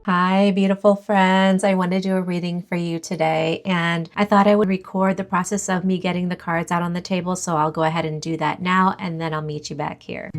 Hi, beautiful friends. I want to do a reading for you today, and I thought I would record the process of me getting the cards out on the table, so I'll go ahead and do that now, and then I'll meet you back here.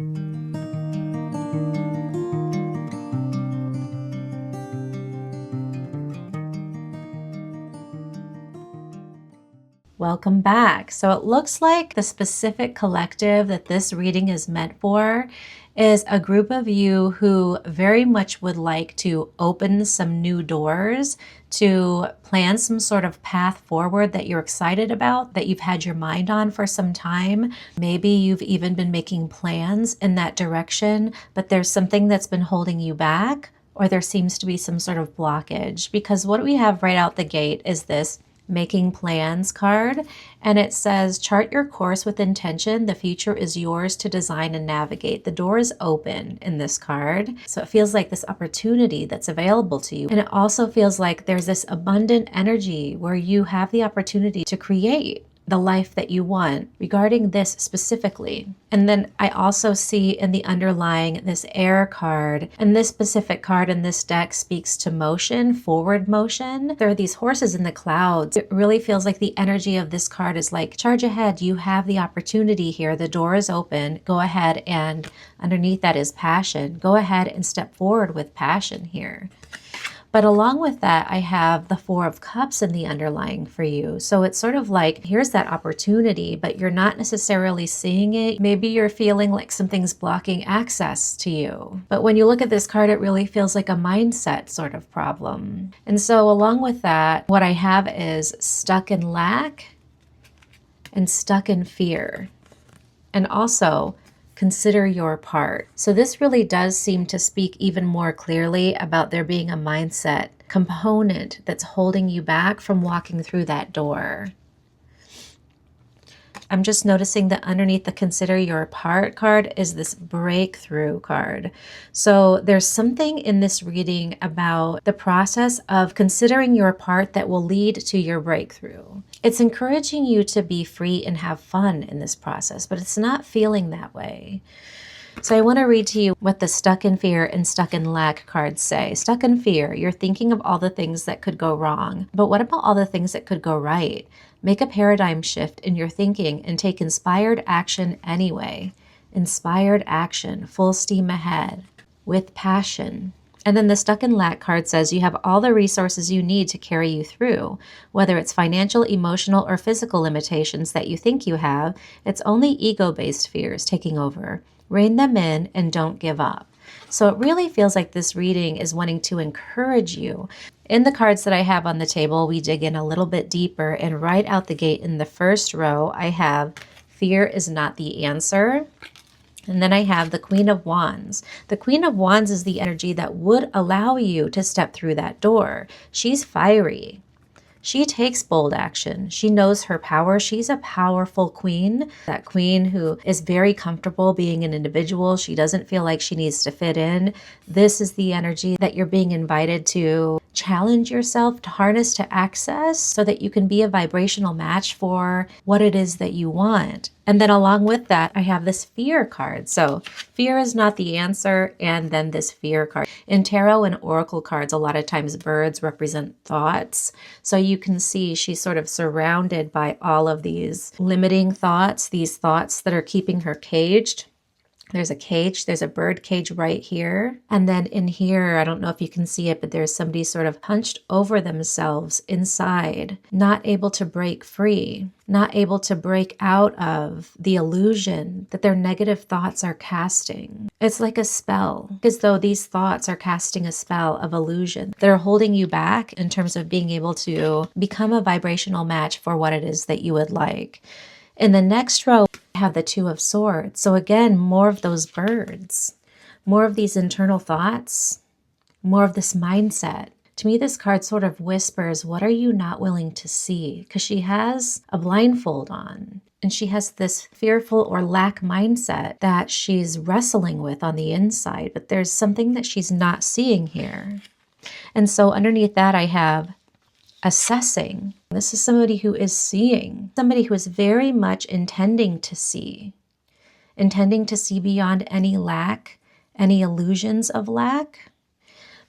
Welcome back. So it looks like the specific collective that this reading is meant for is a group of you who very much would like to open some new doors, to plan some sort of path forward that you're excited about, that you've had your mind on for some time. Maybe you've even been making plans in that direction, but there's something that's been holding you back, or there seems to be some sort of blockage. Because what we have right out the gate is this making plans card, and it says chart your course with intention. The future is yours to design and navigate. The door is open in this card, so it feels like this opportunity that's available to you, and it also feels like there's this abundant energy where you have the opportunity to create the life that you want regarding this specifically. And then I also see in the underlying this air card, and this specific card in this deck speaks to motion, forward motion. There are these horses in the clouds. It really feels like the energy of this card is like, charge ahead, you have the opportunity here. The door is open, go ahead, and underneath that is passion. Go ahead and step forward with passion here. But along with that, I have the Four of Cups in the underlying for you. So it's sort of like, here's that opportunity, but you're not necessarily seeing it. Maybe you're feeling like something's blocking access to you. But when you look at this card, it really feels like a mindset sort of problem. And so along with that, what I have is stuck in lack and stuck in fear. And also, consider your part. So this really does seem to speak even more clearly about there being a mindset component that's holding you back from walking through that door. I'm just noticing that underneath the consider your part card is this breakthrough card. So there's something in this reading about the process of considering your part that will lead to your breakthrough. It's encouraging you to be free and have fun in this process, but it's not feeling that way. So I want to read to you what the stuck in fear and stuck in lack cards say. Stuck in fear, you're thinking of all the things that could go wrong, but what about all the things that could go right? Make a paradigm shift in your thinking and take inspired action anyway. Inspired action, full steam ahead, with passion. And then the stuck in lack card says you have all the resources you need to carry you through. Whether it's financial, emotional, or physical limitations that you think you have, it's only ego-based fears taking over. Rein them in and don't give up. So it really feels like this reading is wanting to encourage you. In the cards that I have on the table, we dig in a little bit deeper, and right out the gate in the first row, I have fear is not the answer. And then I have the Queen of Wands. The Queen of Wands is the energy that would allow you to step through that door. She's fiery. She takes bold action. She knows her power. She's a powerful queen. That queen who is very comfortable being an individual. She doesn't feel like she needs to fit in. This is the energy that you're being invited to challenge yourself, to harness, to access, so that you can be a vibrational match for what it is that you want. And then along with that, I have this fear card. So fear is not the answer, and then this fear card. In tarot and oracle cards, a lot of times birds represent thoughts. So you can see she's sort of surrounded by all of these limiting thoughts, these thoughts that are keeping her caged. There's a cage, there's a bird cage right here. And then in here, I don't know if you can see it, but there's somebody sort of hunched over themselves inside, not able to break free, not able to break out of the illusion that their negative thoughts are casting. It's like a spell, as though these thoughts are casting a spell of illusion. They're holding you back in terms of being able to become a vibrational match for what it is that you would like. In the next row, I have the Two of Swords. So again, more of those birds, more of these internal thoughts, more of this mindset. To me, this card sort of whispers, what are you not willing to see? Because she has a blindfold on, and she has this fearful or lack mindset that she's wrestling with on the inside, but there's something that she's not seeing here. And so underneath that, I have assessing. This is somebody who is seeing, somebody who is very much intending to see beyond any lack, any illusions of lack.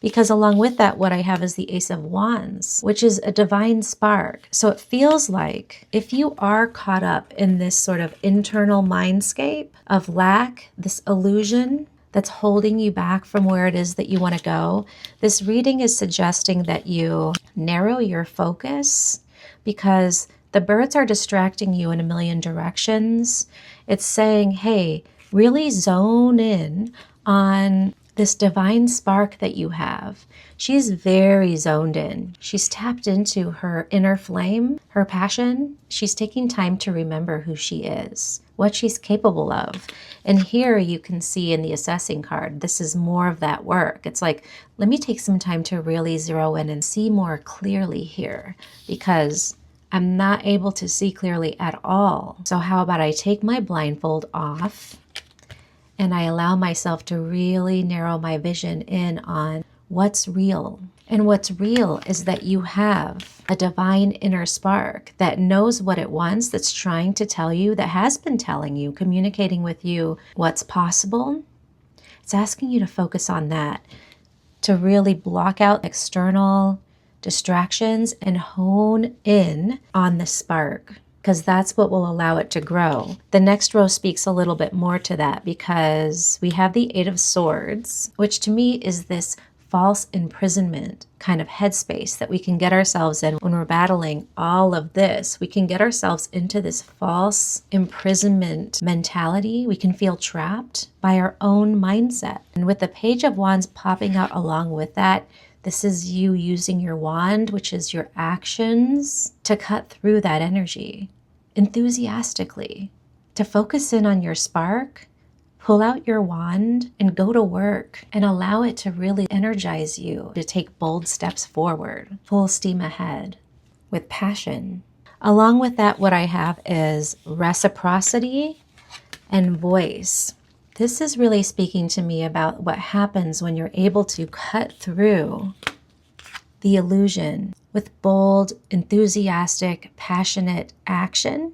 because along with that, what I have is the Ace of Wands, which is a divine spark. So it feels like if you are caught up in this sort of internal mindscape of lack, this illusion that's holding you back from where it is that you want to go, this reading is suggesting that you narrow your focus, because the birds are distracting you in a million directions. It's saying, hey, really zone in on this divine spark that you have. She's very zoned in. She's tapped into her inner flame, her passion. She's taking time to remember who she is, what she's capable of. And here you can see in the assessing card, this is more of that work. It's like, let me take some time to really zero in and see more clearly here, because I'm not able to see clearly at all. So how about I take my blindfold off and I allow myself to really narrow my vision in on what's real. And what's real is that you have a divine inner spark that knows what it wants, that's trying to tell you, that has been telling you, communicating with you what's possible. It's asking you to focus on that, to really block out external distractions and hone in on the spark, because that's what will allow it to grow. The next row speaks a little bit more to that, because we have the Eight of Swords, which to me is this false imprisonment kind of headspace that we can get ourselves in when we're battling all of this. We can get ourselves into this false imprisonment mentality. We can feel trapped by our own mindset. And with the Page of Wands popping out along with that, this is you using your wand, which is your actions, to cut through that energy enthusiastically, to focus in on your spark, pull out your wand and go to work and allow it to really energize you to take bold steps forward, full steam ahead with passion. Along with that, what I have is reciprocity and voice. This is really speaking to me about what happens when you're able to cut through the illusion with bold, enthusiastic, passionate action,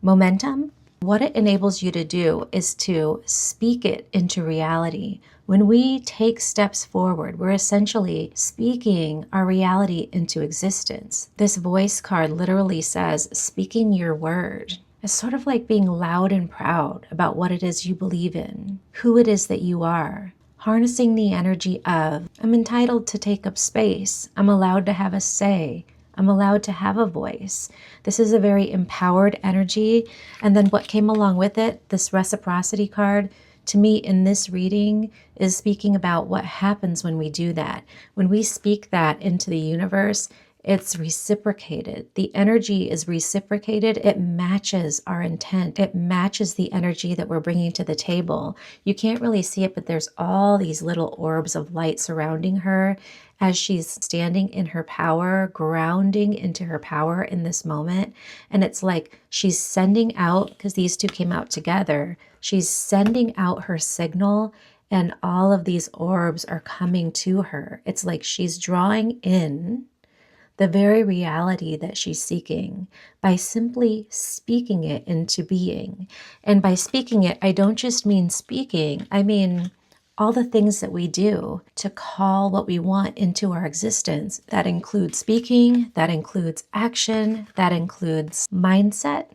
momentum. What it enables you to do is to speak it into reality. When we take steps forward, we're essentially speaking our reality into existence. This voice card literally says, speaking your word. It's sort of like being loud and proud about what it is you believe in, who it is that you are. Harnessing the energy of, I'm entitled to take up space. I'm allowed to have a say. I'm allowed to have a voice. This is a very empowered energy. And then what came along with it, this reciprocity card, to me in this reading is speaking about what happens when we do that. When we speak that into the universe, it's reciprocated. The energy is reciprocated. It matches our intent. It matches the energy that we're bringing to the table. You can't really see it, but there's all these little orbs of light surrounding her as she's standing in her power, grounding into her power in this moment. And it's like she's sending out, because these two came out together, she's sending out her signal, and all of these orbs are coming to her. It's like she's drawing in the very reality that she's seeking by simply speaking it into being. And by speaking it, I don't just mean speaking, I mean all the things that we do to call what we want into our existence. That includes speaking, that includes action, that includes mindset,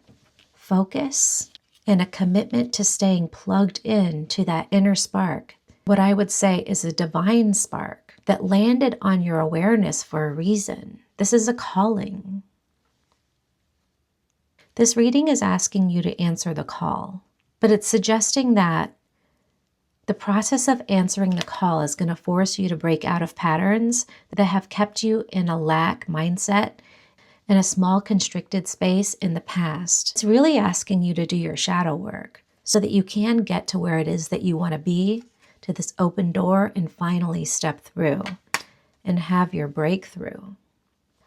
focus, and a commitment to staying plugged in to that inner spark. What I would say is a divine spark that landed on your awareness for a reason. This is a calling. This reading is asking you to answer the call, but it's suggesting that the process of answering the call is going to force you to break out of patterns that have kept you in a lack mindset, in a small constricted space in the past. It's really asking you to do your shadow work so that you can get to where it is that you want to be, to this open door, and finally step through and have your breakthrough.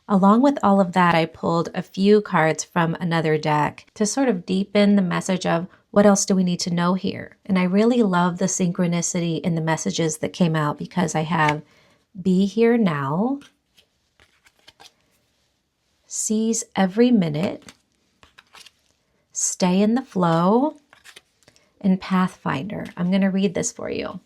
Along with all of that, I pulled a few cards from another deck to sort of deepen the message of what else do we need to know here. And I really love the synchronicity in the messages that came out, because I have be here now, seize every minute, stay in the flow, and Pathfinder. I'm going to read this for you.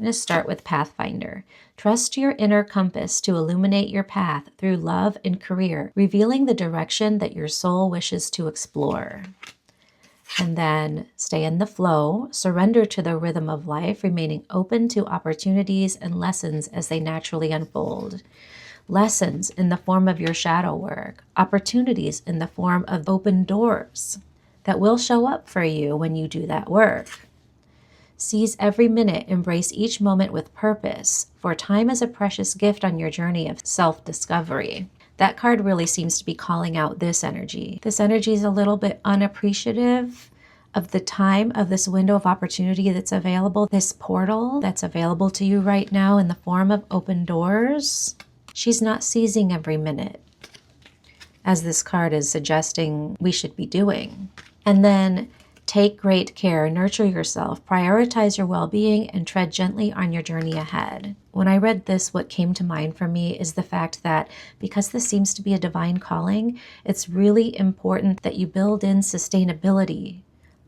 I'm going to start with Pathfinder. Trust your inner compass to illuminate your path through love and career, revealing the direction that your soul wishes to explore. And then stay in the flow, surrender to the rhythm of life, remaining open to opportunities and lessons as they naturally unfold. Lessons in the form of your shadow work, opportunities in the form of open doors that will show up for you when you do that work. Seize every minute, embrace each moment with purpose, for time is a precious gift on your journey of self-discovery. That card really seems to be calling out this energy. This energy is a little bit unappreciative of the time of this window of opportunity that's available, this portal that's available to you right now in the form of open doors. She's not seizing every minute, as this card is suggesting we should be doing. And then take great care, nurture yourself, prioritize your well-being, and tread gently on your journey ahead. When I read this, what came to mind for me is the fact that because this seems to be a divine calling, it's really important that you build in sustainability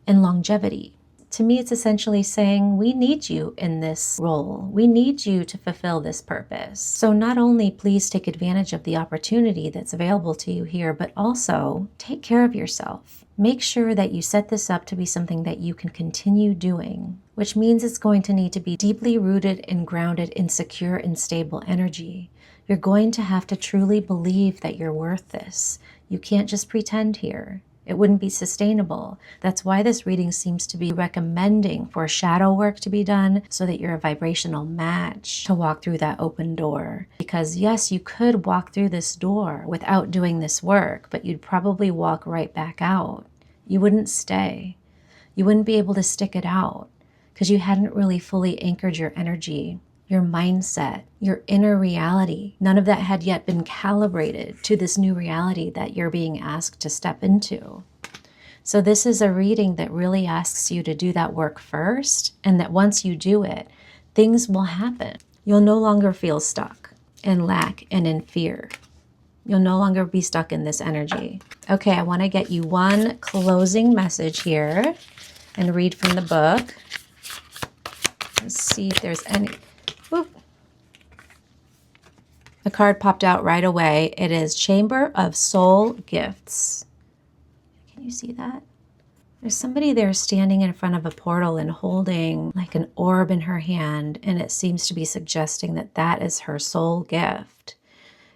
and longevity. To me, it's essentially saying we need you in this role. We need you to fulfill this purpose. So not only please take advantage of the opportunity that's available to you here, but also take care of yourself. Make sure that you set this up to be something that you can continue doing, which means it's going to need to be deeply rooted and grounded in secure and stable energy. You're going to have to truly believe that you're worth this. You can't just pretend here. It wouldn't be sustainable. That's why this reading seems to be recommending for shadow work to be done so that you're a vibrational match to walk through that open door. Because yes, you could walk through this door without doing this work, but you'd probably walk right back out. You wouldn't stay. You wouldn't be able to stick it out because you hadn't really fully anchored your energy, your mindset, your inner reality. None of that had yet been calibrated to this new reality that you're being asked to step into. So this is a reading that really asks you to do that work first, and that once you do it, things will happen. You'll no longer feel stuck in lack and in fear. You'll no longer be stuck in this energy. Okay, I want to get you one closing message here and read from the book. Let's see if there's any... Whoop. The card popped out right away. It is Chamber of Soul Gifts. Can you see that? There's somebody there standing in front of a portal and holding like an orb in her hand, and it seems to be suggesting that that is her soul gift.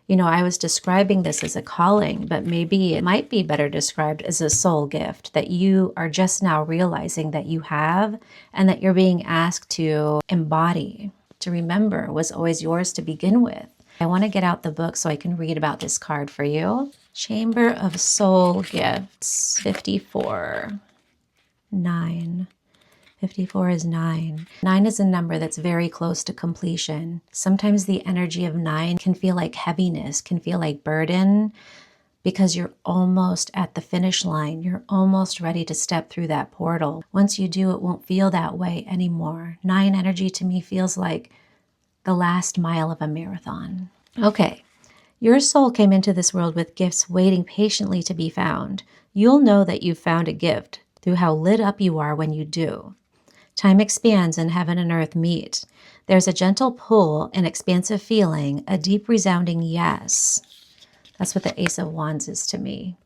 You know, I was describing this as a calling, but maybe it might be better described as a soul gift that you are just now realizing that you have and that you're being asked to embody, to remember was always yours to begin with. I want to get out the book so I can read about this card for you. Chamber of Soul Gifts, 54. 9. 54 is 9. 9 is a number that's very close to completion. Sometimes the energy of 9 can feel like heaviness, can feel like burden, because you're almost at the finish line. You're almost ready to step through that portal. Once you do, it won't feel that way anymore. 9 energy to me feels like the last mile of a marathon. Okay, your soul came into this world with gifts waiting patiently to be found. You'll know that you've found a gift through how lit up you are when you do. Time expands and heaven and earth meet. There's a gentle pull, an expansive feeling, a deep resounding yes. That's what the Ace of Wands is to me.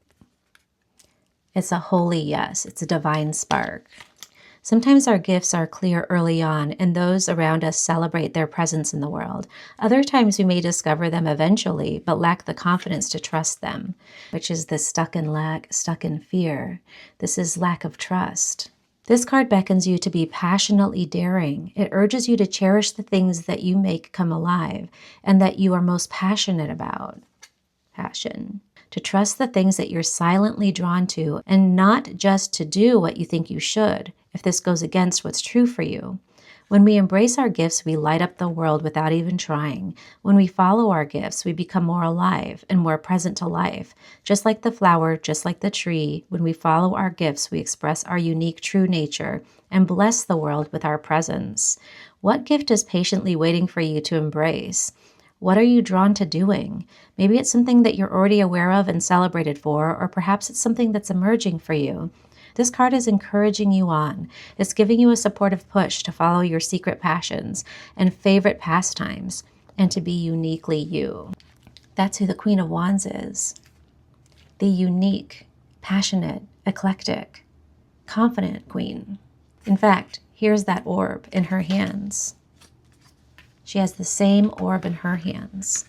It's a holy yes. It's a divine spark. Sometimes our gifts are clear early on, and those around us celebrate their presence in the world. Other times we may discover them eventually, but lack the confidence to trust them, which is the stuck in lack, stuck in fear. This is lack of trust. This card beckons you to be passionately daring. It urges you to cherish the things that you make come alive and that you are most passionate about. Passion. To trust the things that you're silently drawn to and not just to do what you think you should, if this goes against what's true for you. When we embrace our gifts, we light up the world without even trying. When we follow our gifts, we become more alive and more present to life. Just like the flower, just like the tree, when we follow our gifts, we express our unique true nature and bless the world with our presence. What gift is patiently waiting for you to embrace? What are you drawn to doing? Maybe it's something that you're already aware of and celebrated for, or perhaps it's something that's emerging for you. This card is encouraging you on. It's giving you a supportive push to follow your secret passions and favorite pastimes and to be uniquely you. That's who the Queen of Wands is. The unique, passionate, eclectic, confident queen. In fact, here's that orb in her hands. She has the same orb in her hands.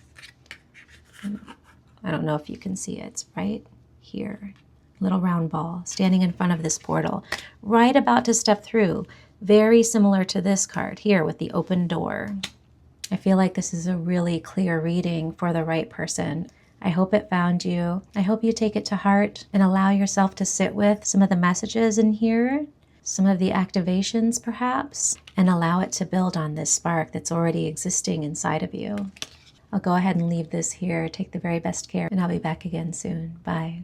I don't know if you can see it. It's right here. Little round ball standing in front of this portal, right about to step through. Very similar to this card here with the open door. I feel like this is a really clear reading for the right person. I hope it found you. I hope you take it to heart and allow yourself to sit with some of the messages in here, some of the activations perhaps, and allow it to build on this spark that's already existing inside of you. I'll go ahead and leave this here. Take the very best care, and I'll be back again soon. Bye.